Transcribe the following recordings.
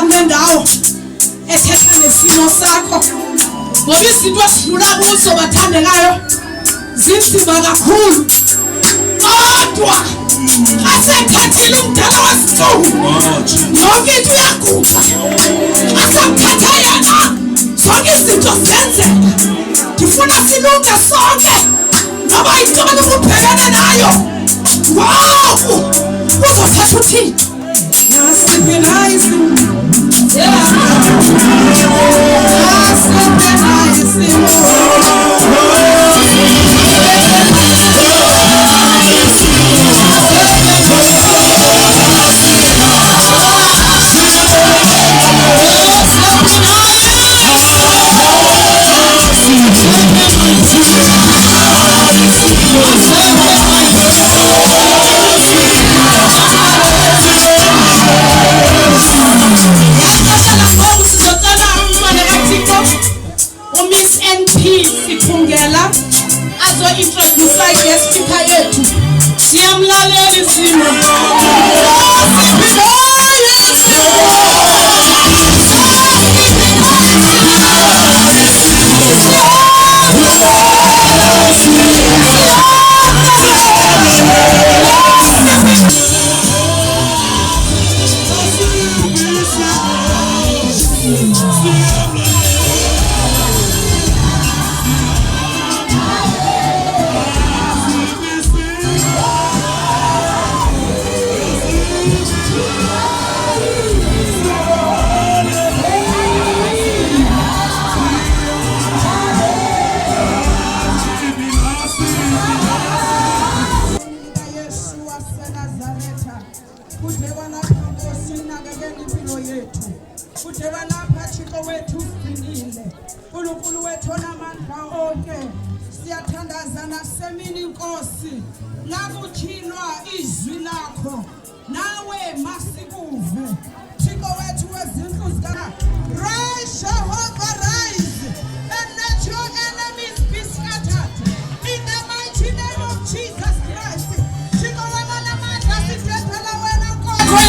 kunendawo ethetha nesimo sakho ngoba izinto esidlula kuzo bathandekayo zinzima kakhulu kodwa asethathile umdala wesicubu yonke into uyaguqa asakuthatha yena zonke izinto zenzeka ngifuna silunge sonke noba icala ubhekane nayo wow uzothatha uthini nasiphi nice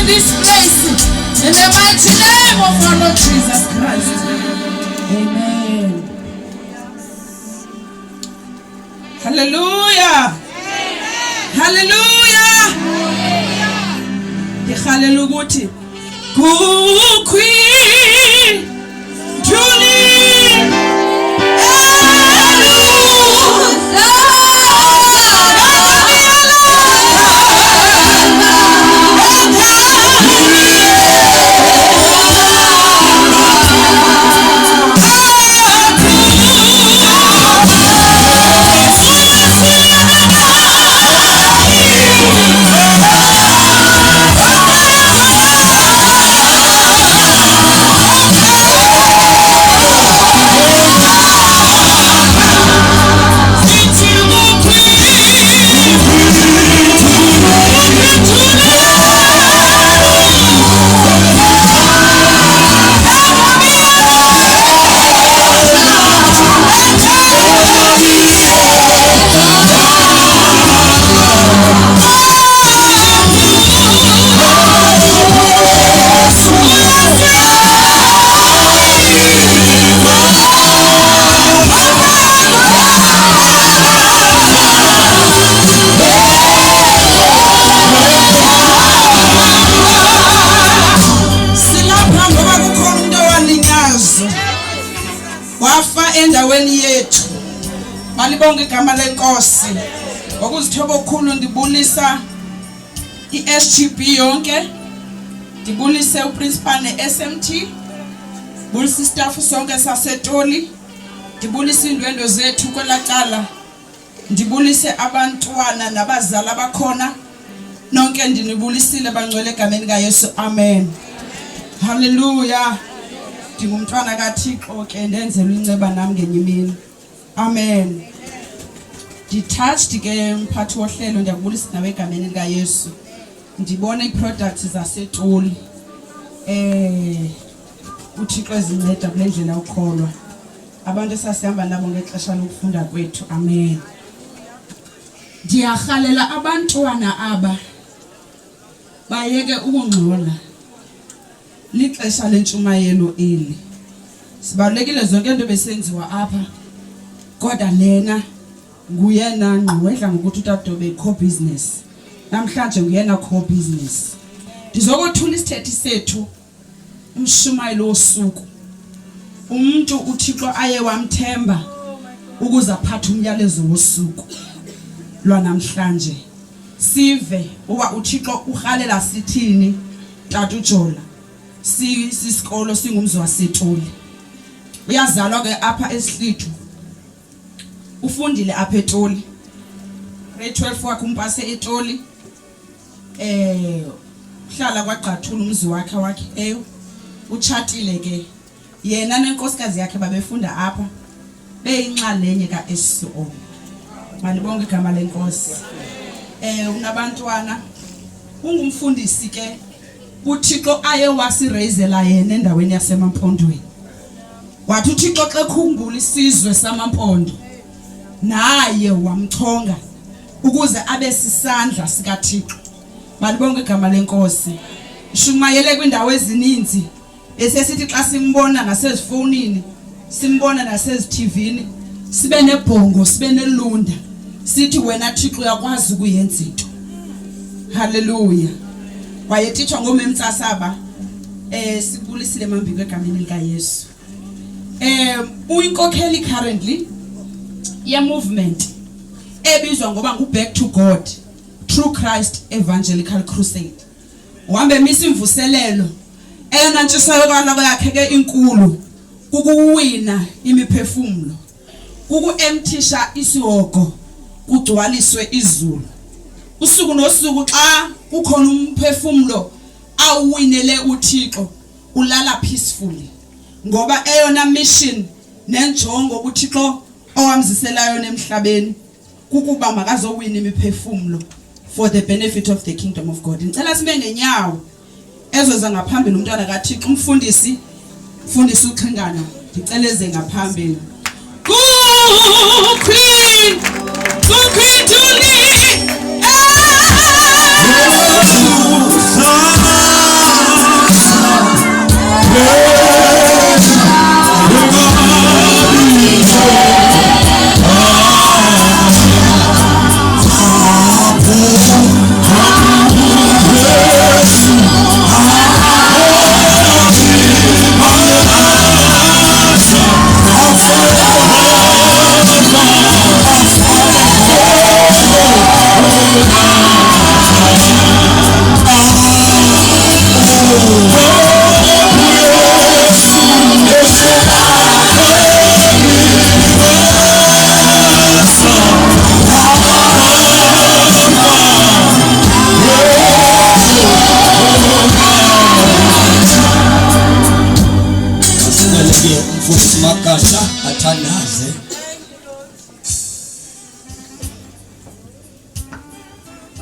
this place in the mighty name of our Lord Jesus Christ. Amen. Hallelujah. Hallelujah. Hallelujah. Queen Julie. Endaweni yethu malibonke igama lenkosi ngokuzithoba okukhulu ndibulisa iSGB yonke ndibulise uprincipal neSMT bulisa istaff sonke saseToli ndibulisa indwendo zethu kwelacala ndibulise abantwana nabazali abakhona nonke ndinibulisile bangcwele egameni kaYesu amen hallelujah Ngumntwana kaThixo ke ndenzelwe inceba nami ngenye imini. Amen. Detached ke mphathi wohlelo ndiyakubulisa nawe egameni lika Yesu. Ndibona iproducts zaseToli. uThixo ezinceda kule ndlela ukholwa. Abantu esasihamba nabo ngexesha lokufunda kwethu. Amen. Ndiyahalela abantwana aba bayeke ukungcola. lixesha lentshumayelo eli. Sibalulekile zonke into besenziwa apha. Kodwa lena nguyena ngqwedla ngokuthi utadobe core business. Namhlanje nguyena core business. Ndizokuthula isithethi sethu umshumayelo wosuku. Umuntu uThixo aye wamthemba ukuze aphathe umyalezo wosuku lwanamhlanje. Sive uba uThixo uhalela sithini Tata uJola. Sisikolo singumzi waseToli. Uyazalwa ke apha eSihlithu. Ufundile apha eToli. Grade 12 wakhe umpase eToli. Uhlala kwaGqathula umzi wakhe eyo. Utshatile ke. Yena nenkosikazi yakhe babefunda apha. Beyinxalenye kaSCO. Malibonke igama lenkosi. Unabantwana. Ungumfundisi ke. uThixo aye wasirayizela yena endaweni yaseMampondweni. Wathi uThixo xa khumbula isizwe samaMpondo naye wamchonga ukuze abe sisandla sikaThixo. Malibonke igama lenkosi. Shumayele kwindawo ezininzi esesithi xa simbona nasezifonini, simbona nasezithivini, sibe nebhongo, sibe nelunda. Sithi wena Thixo uyakwazi ukuyenza into. Hallelujah. Wayetithwa ngomemtsasaba sibulisile mambiko egameni lika Yesu. Uyinkokheli currently ya movement ebizwa ngoba nguBack to God True Christ Evangelical Crusade. Uhambe misa imvuselelo eyona ntshisekelo yakhe ke inkulu kukuwina imiphefumulo, kukuemptisha isihogo, kugcwaliswe izulu. Usuku nosuku xa ukhona umphefumulo awuwinele uThixo ulala peacefully, ngoba eyona mission nenjongo uThixo owamziselayo emhlabeni kukuba makazowina imiphefumulo for the benefit of the kingdom of God. Ngicela sibe ngenyawo ezoza ngaphambili umntwana kaThixo, umfundisi uXhingana, ndiceleze ngaphambili. Queen to lead.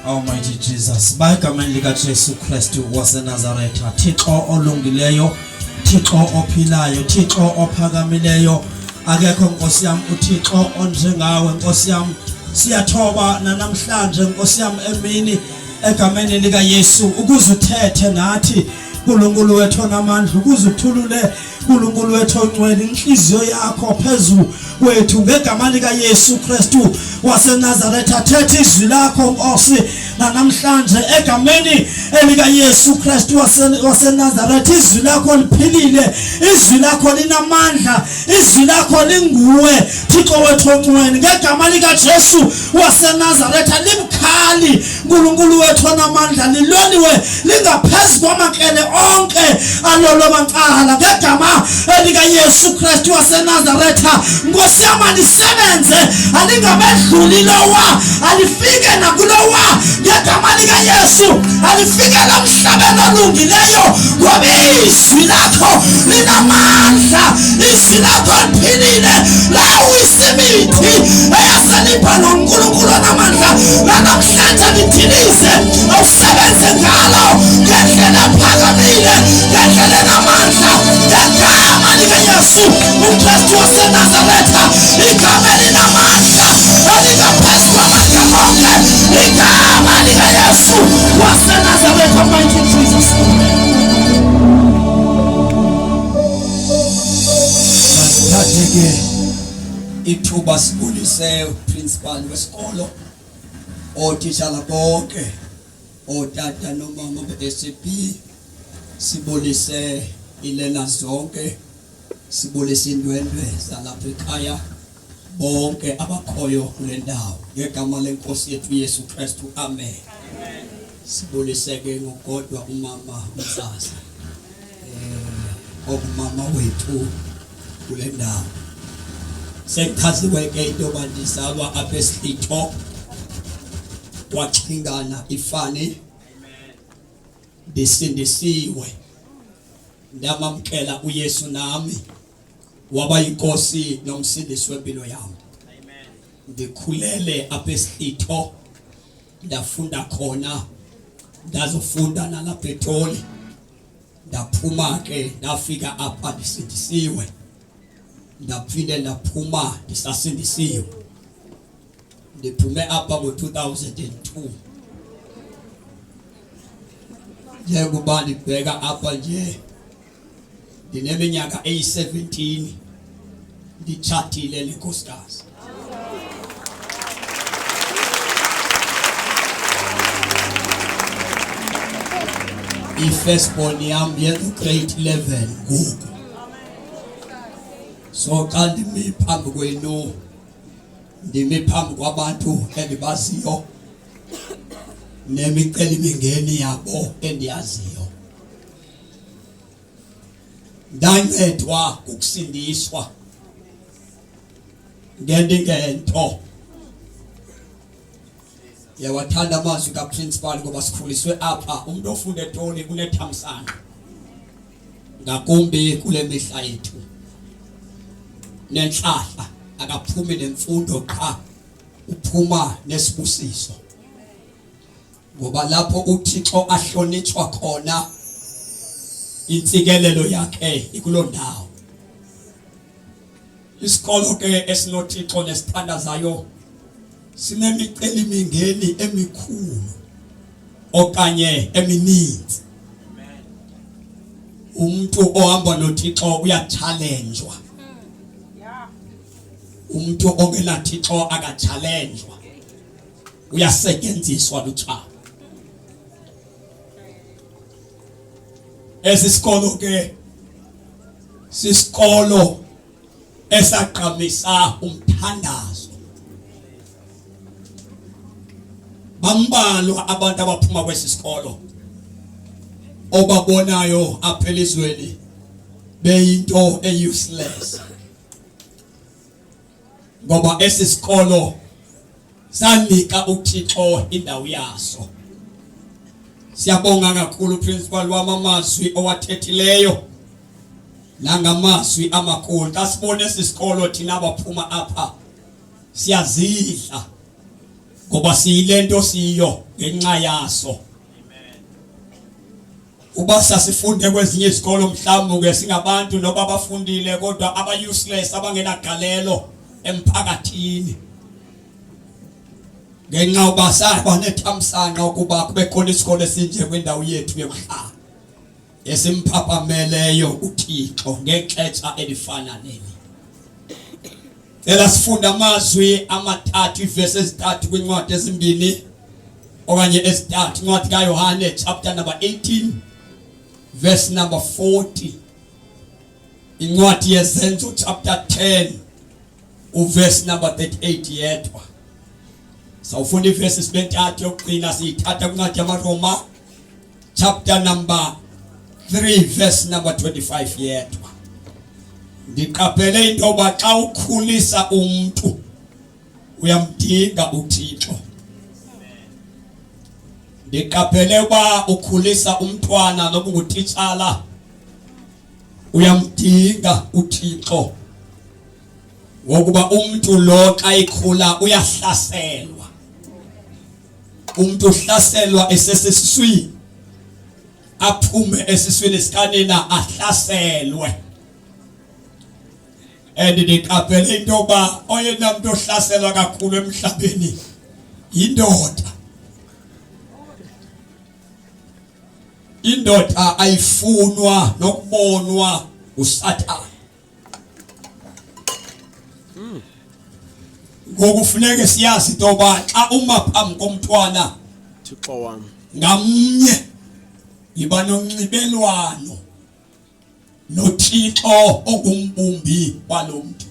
Almighty Jesus, bayigameni lika Jesu Kristu waseNazaretha, Thixo olungileyo, Thixo ophilayo, Thixo ophakamileyo, akekho Nkosi yami uThixo onjengawe. Nkosi yami siyathoba namhlanje Nkosi yami emini egameni lika Yesu ukuze uthethe nathi uNkulunkulu wethu onamandla, ukuze uthulule uNkulunkulu wethu ongcwele inhliziyo yakho phezulu wethu ngegama lika Yesu Kristu waseNazaretha. Thetha izwi lakho Nkosi namhlanje egameni elika Yesu Kristu waseNazaretha. Izwi lakho liphilile, izwi lakho linamandla, izwi lakho linguwe Thixo wethu ongcwele ngegama lika Jesu waseNazaretha. Limkhali uNkulunkulu wethu onamandla, liloniwe lingaphezulu kwamakele onke alolo macala ngegama elika Yesu Kristu waseNazaretha. Nkosi yami alisebenze, alingabedluli lowa, alifike nakulowa ngegama lika Yesu, alifike emhlabeni olungileyo ngoba izwi lakho linamandla, izwi lakho liphilile, lawuyisimithi eyaselipha noNkulunkulu onamandla. Namhlanje lidilize awusebenze ngalo ngendlela ephakamile, ngendlela enamandla ngegama lika Yesu uKristu waseNazaretha. Igama elinamandla elingaphezu kwamagama onke, igama lika Yesu waseNazaretha. Mighty Jesus. Sinike ithuba sibulise uprincipal wesikolo, otitshala bonke, otata nomama be-SAP, sibulise ilena zonke, sibulise indwendwe zalapha ekhaya bonke abakhoyo kule ndawo ngegama lenkosi yethu Yesu Kristu, amen. Sibulise ke ngokodwa umama uMsasa, okumama wethu kule ndawo. Sekuchaziwe ke into bandizalwa apha eSlito, waxhingana ifani, ndisindisiwe, ndamamkela uYesu nami waba yinkosi nomsindisi wempilo yami. Ndikhulele apha eSlito, ndafunda khona, ndazofunda nalapha eToli, ndaphuma ke ndafika apha ndisindisiwe, ndaphinde ndaphuma ndisasindisiwe. Ndiphume apha ngo-2002. Njengoba ndibheka apha nje ndineminyaka eyi-17 nditshatile nenkosikazi. I-firstborn yam yenza grade 11 ngoku. So xa ndimi phambi kwenu, ndimi phambi kwabantu endibaziyo nemicelimingeni yabo endiyaziyo. Ndancedwa ukusindiswa ngento. Yawathanda amazwi kaprincipal ngoba sikhuliswe apha umuntu ofunda eToli unethamsanqa ngakumbi kule mihla yethu. Nenhlahla akaphumi nemfundo qha, uphuma nesibusiso. Ngoba lapho uThixo ahlonitshwa khona, intsikelelo yakhe ikuloo ndawo. Isikolo ke esinoThixo nesithandazayo sinemicelimingeni emikhulu okanye emininzi. Umuntu ohamba noThixo uyachallengewa. Umuntu ongenaThixo akachallengewa, uyasetyenziswa lutsha. Esi sikolo ke sisikolo esaqamisa umthandazo. Bambalwa abantu abaphuma kwesi sikolo obabonayo apha elizweni beyinto useless. Ngoba esi sikolo sanika uThixo indawo yaso. Siyabonga kakhulu principal wamamazwi owathethileyo nangamazwi amakhulu. Xa sibona esi sikolo thina abaphuma apha siyazidla ngoba siyilento siyo ngenxa yaso. Uba sasifunde kwezinye izikolo mhlawumbe ke singabantu noba abafundile kodwa aba-useless abangenagalelo emphakathini. Ngenxa uba saba nethamsanqa ukuba kube khona isikole esinje kwindawo yethu yokuhlala esimphaphameleyo uThixo ngexesha elifana neli. Ela sifunda amazwi amathathu, ivesi ezithathu kwincwadi ezimbini okanye ezithathu, incwadi kaYohane chapter number 18 verse number 40, incwadi yezenzo chapter 10 uverse number 38 yedwa. Sawufunda ivesi sibenthathu yokuqina siyithatha kwincwadi yamaRoma chapter number 3 verse number 25 yedwa. Ndiqaphele into yoba xa ukhulisa umuntu uyamdinga uThixo. Ndiqaphele uba ukhulisa umntwana noba ungutitshala uyamdinga uThixo. Ngokuba umuntu lo xa ekhula uyahlaselwa. Umuntu uhlaselwa esesiswini, aphume esiswini sikanina ahlaselwe. Ndiqaphele into yoba oyena muntu ohlaselwa kakhulu emhlabeni yindoda. Indoda ayifunwa nokubonwa uSathane. ngokufuneka siyazi toba xa uma phambi komntwana Thixo wami ngamnye yiba nonxibelwano noThixo ongumbumbi walomuntu.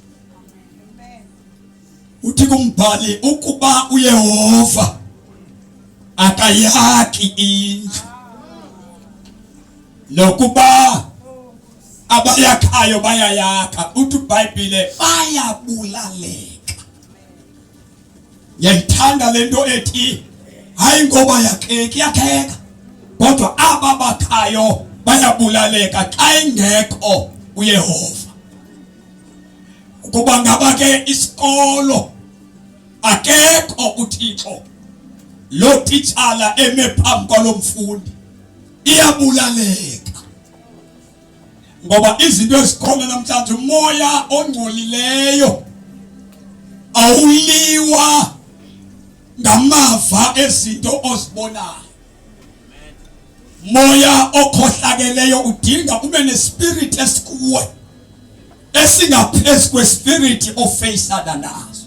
Uthi kumbhali ukuba uYehova akayakhi indlu nokuba abayakhayo bayayakha, uthi iBhayibhile bayabulaleka. Ngiyayithanda lento ethi hayi ngoba yakheka kodwa aba bakhayo bayabulaleka xa engekho uYehova. Kuba ngaba ke isikolo akekho uThixo, lo titshala eme phambi kwalomfundi iyabulaleka. Ngoba izinto ezikhona namhlanje umoya ongcolileyo awuliwa ngamava ezinto ozibonayo. Moya okhohlakeleyo udinga ube nespirit esikuwe esingaphezu kwespirit ofacana nazo.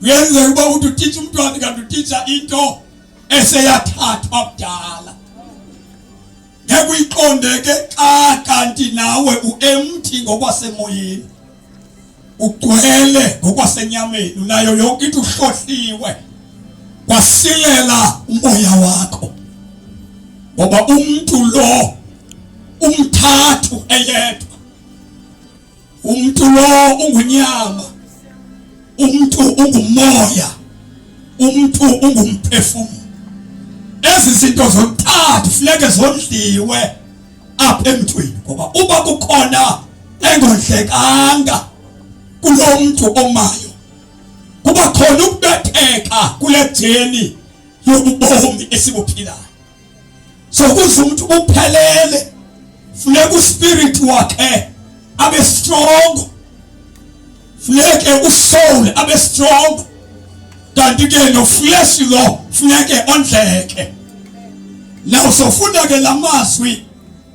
Uyenzeka uba uthi utitsha umntwana kanti utitsha into eseyathathwa kudala. Ngeke uyiqondeke xa kanti nawe uempty ngokwasemoyeni, ugcwele ngokwasenyameni, unayo yonke into uhlohliwe kwasilela umoya wakho. Ngoba umuntu lo umthathu eyedwa, umuntu lo ungunyama, umuntu ungumoya, umuntu ungumphefumulo. Ezi zinto zontathu funeke zondliwe apha emntwini, ngoba uba kukhona engondlekanga kulo muntu omayo, kuba khona ukubetheka kule jeni yobubomi esibuphilayo. So kuze umuntu uphelele funeka uspirit wakhe abe strong, funeke usoul abe strong, kanti ke no flesh lo funeke ondleke. Now sofunda ke lamazwi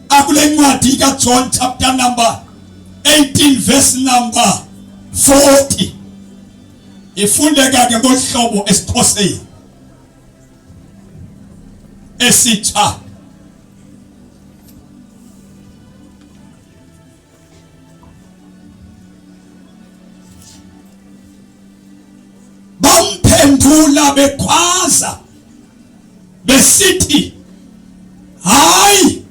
akule ncwadi ka John chapter number 18 verse number 40. Ifundeka ke ngohlobo esiXhoseni esitsha. Bamphendula bekhwaza besithi hayi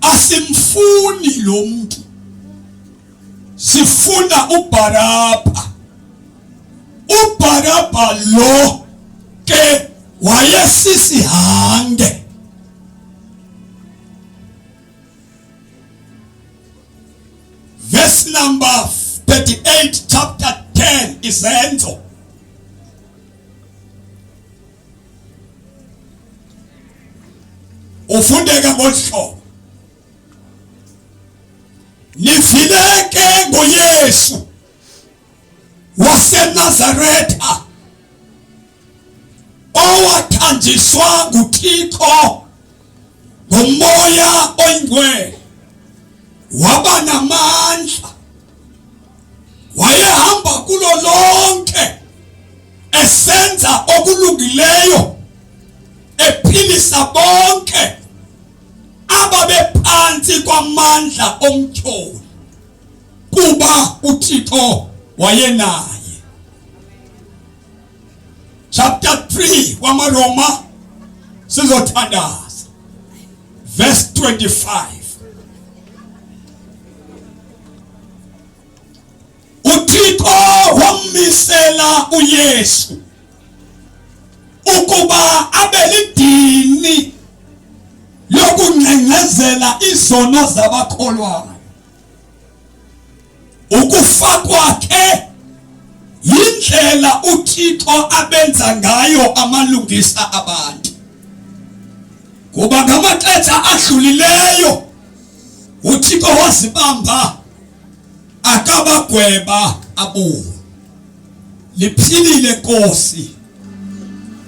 asimfuni lo muntu, sifuna uBarabha. uBarabha lo ke wayesisihange. Verse number 38 chapter 10 Izenzo. Ufundeka ngohlobo, nifileke ngoYesu waseNazaretha owathanjiswa nguThixo ngomoya oyingcwele, waba namandla, wayehamba kulo lonke esenza okulungileyo, ephilisa bonke ababephansi kwamandla omtyholi, kuba uThixo wayenaye. Chapter 3 wamaRoma sizothandaza verse 25. uThixo wamisela uYesu ukuba abelidini lokungcengcezela izono zabakholwayo. Ukufa kwakhe yindlela uThixo abenza ngayo amalungisa abantu. Kuba ngamaxesha adlulileyo uThixo wazibamba akabagweba abo. Liphilile Nkosi,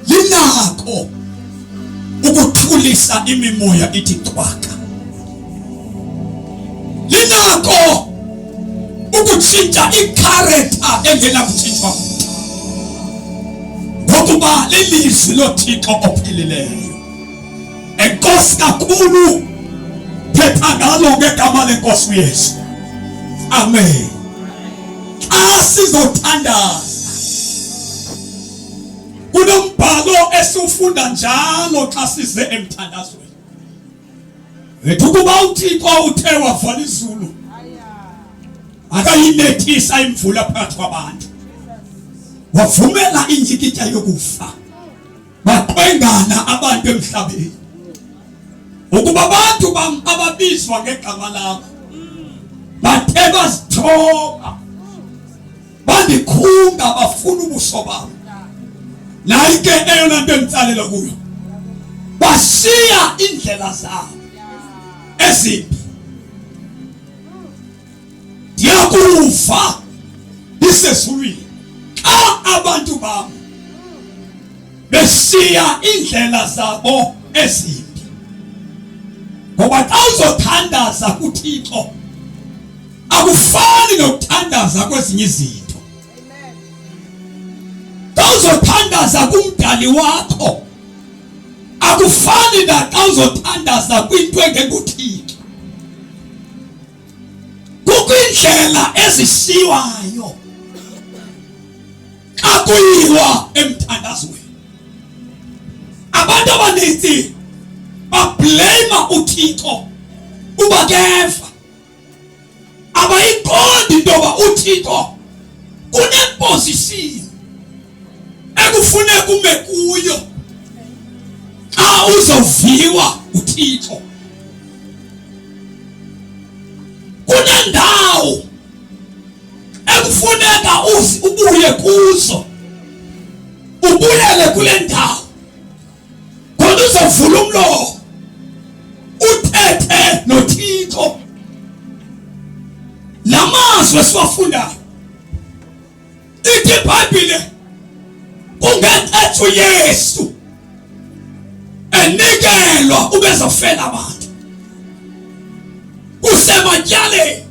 linako ukuthulisa imimoya ithi cwaka, linako ukuthi ukushintsha i-character engenakutshintshwa ngokuba lelizwi loThixo ophilileyo. Enkosi kakhulu phetha ngalo ngegama lenkosi uYesu. Amen. Asizothandaza kunombhalo esufunda njalo xa size emthandazweni wethu kuba uThixo uthe wavala izulu akayinethisa imvula phakathi kwabantu, wavumela injikitya yokufa baqwengana abantu emhlabeni ukuba abantu bam ababizwa ngegama lakho bathe bazithoba bandikhunga bafuna ubuso bam. Nayi ke eyona nto enditsalela kuyo, bashiya indlela zabo ezimbi. Ndiyakuva isezulwini xa abantu bam beshiya indlela zabo ezimbi, ngoba xa uzothandaza kuThixo akufani nokuthandaza kwezinye izinto. Xa uzothandaza kumdali wakho akufani naxa uzothandaza kwinto engenguThixo. Kukho indlela ezishiywayo xa kuyiwa emthandazweni. Abantu abaninzi bablame uThixo uba keva, abayiqondi intoba uThixo kuneposition ekufuneka ume kuyo xa uzoviwa uThixo. Kunendawo ekufuneka ubuye kuzo, ubuyele kule ndawo khona uzovula umlomo uthethe noThixo. La mazwi esiwafundayo ithi iBhayibhile kungentetho uYesu enikelwa ubezofela abantu kusematyaleni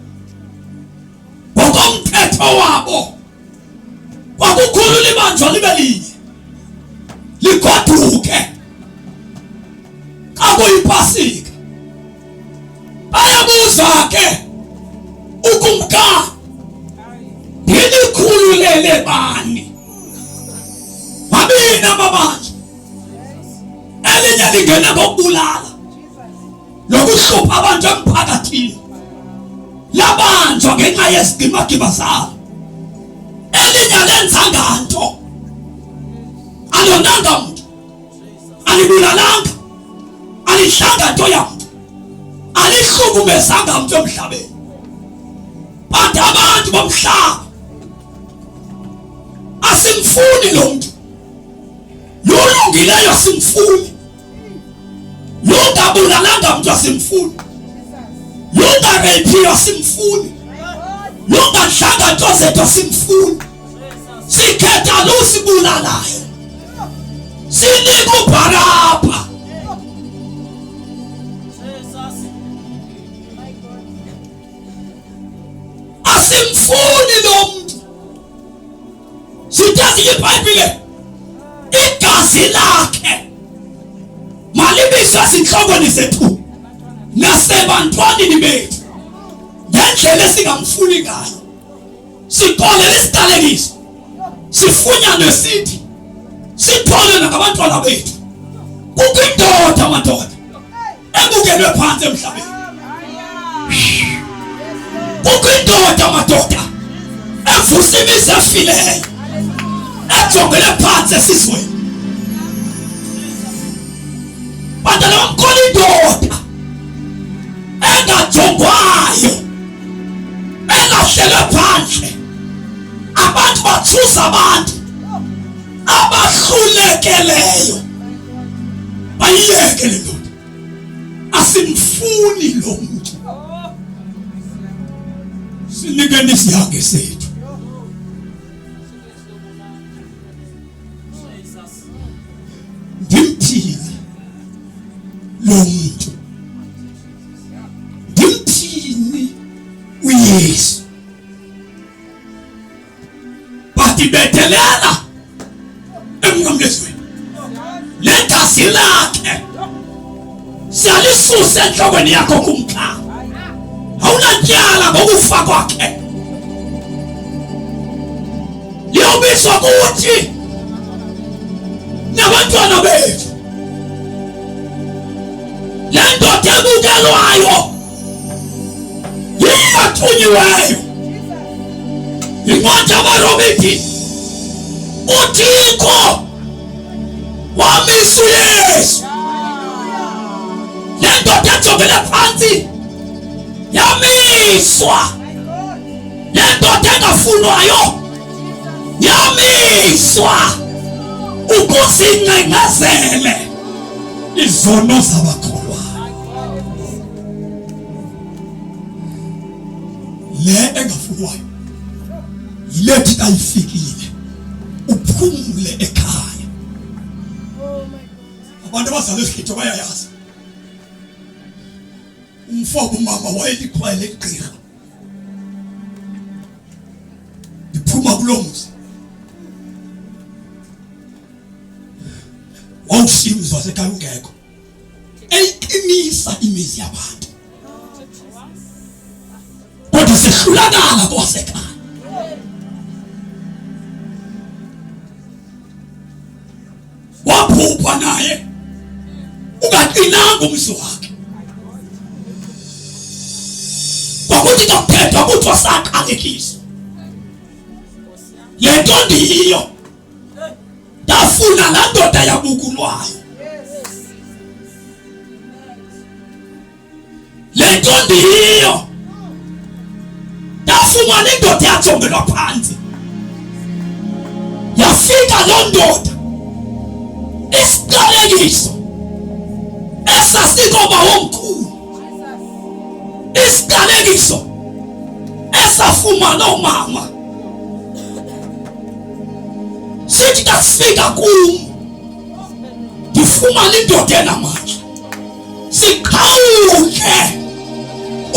ngokomthetho wabo. Kwakukhulula ibanjwa libe linye ligoduke xa kuyipasika. Bayabuza ke ukumka ndinikhululele bani? Babini amabandla, elinye lingene ngokubulala lokuhlupha abantu emphakathini, labanjwa ngenxa yezigimagiba zabo. Elinye alenzanga nto, alonanga mntu, alibulalanga, alihlanga nto yamntu, alihlukumezanga mntu emhlabeni. Bantu abantu bomhlaba asimfuni lo mntu, lulungileyo simfuni, lungabulalanga mntu asimfuni, lungarephiyo simfuni, lungadlanga nto zethu simfuni. Sikhetha lusibulalayo, sinika uBharabha. Asimfuni lo mntu. Sithathi iBhayibhile igazi lakhe malibizwe ezinhlokweni zethu nasebantwaneni bethu ngendlela esingamfuni ngayo. Sikolela isitalekiso, sifunyane sithi sithole nakabantwana bethu. Kukho indoda amadoda ebukelwe phansi emhlabeni. Kukho indoda amadoda evusa imizi efileyo, ejongele phansi esizweni. Bantwana bamkhona indoda engajongwayo, elahlelwe phandle. Abantu bathusa abantu abahlulekeleyo, bayiyeke le ndoda. Asimfuni lo mntu, sinikeni isihange sethu. Ndimthini lo mntu? Ndimthini uYesu? siyazibethelela emnqamlezweni legazi lakhe siyalisusa enhlokweni yakho kumkha awunatyala ngokufa kwakhe liyobiswa kuthi nabantwana bethu le ndoda ebukelwayo yiyathunyiweyo incwadi yabaromiti uThixo wamisa uYesu le ndoda ejongele phansi yamiswa le ndoda engafunwayo yamiswa ukuze ingcengezele izono zabakholwa le engafunwayo yilethi ayifikile uphumule ekhaya abantu abazalwe esikhetho bayayazi umfoko mama wayelikhwele igqirha iphuma kulomzi wawusimzwa sekhaya ungekho eyiqinisa imizi yabantu kodwa sehlulakala kwasekhaya waphupha naye ungaqinanga umzi wakhe kwakuthi kuthethwa ukuthi wasaqalekiswa le nto ndiyiyo ndafuna laa ndoda yabukulwayo le nto ndiyiyo ndafumana indoda yajongelwa phantsi yafika loo ndoda isiqalekiso esasikoba womkhulu isiqalekiso esafumana umama sithi kasifika kum ndifumana indoda enamandla siqhawuke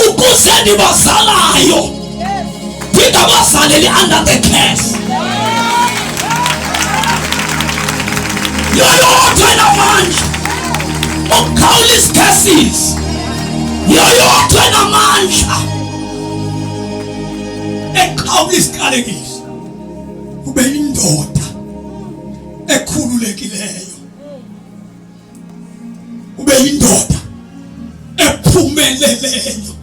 ukuze ndibazalayo ndingabazaleli under the curse yoyodwa enamandla ukukhawulisa curses yoyodwa enamandla ekhawulisa iqalekiso ube indoda ekhululekileyo ube indoda ephumeleleyo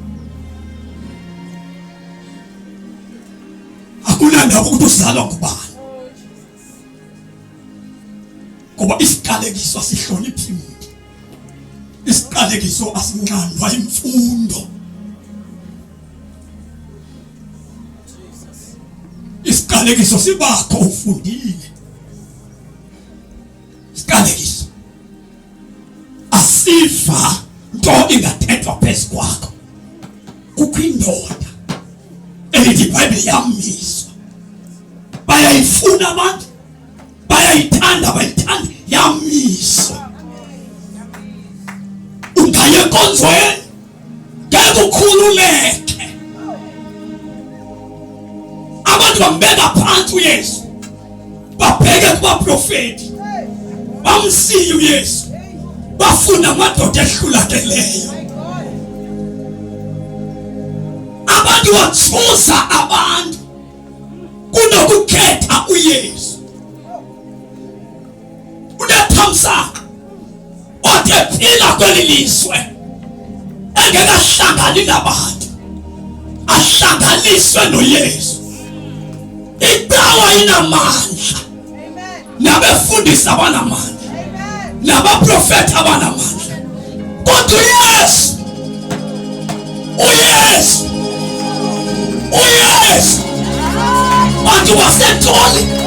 akunandaba ukuthi uzalwa ngubani ngoba isiqalekiso asihloniphi umuntu isiqalekiso asinqandwa imfundo isiqalekiso sibakho ufundile isiqalekiso asiva nto ingathethwa phezu kwakho kukho indoda elithi iBhayibhile yamiswa bayayifuna abantu bayayithanda bayithanda yamiswa ungaya enkonzweni ngeke ukhululeke abantu bambeka phansi uYesu babheke kubaprofeti bamsiye uYesu bafuna amadoda ehlulakeleyo abantu bathusa abantu kunokukhetha uYesu unethamsanqa othephila kwelilizwe engekahlangani nabantu ahlanganiswe noYesu iqhawa inamandla nabefundisi abanamandla nabaprofeti abanamandla kodwa uYesu bantu baseToli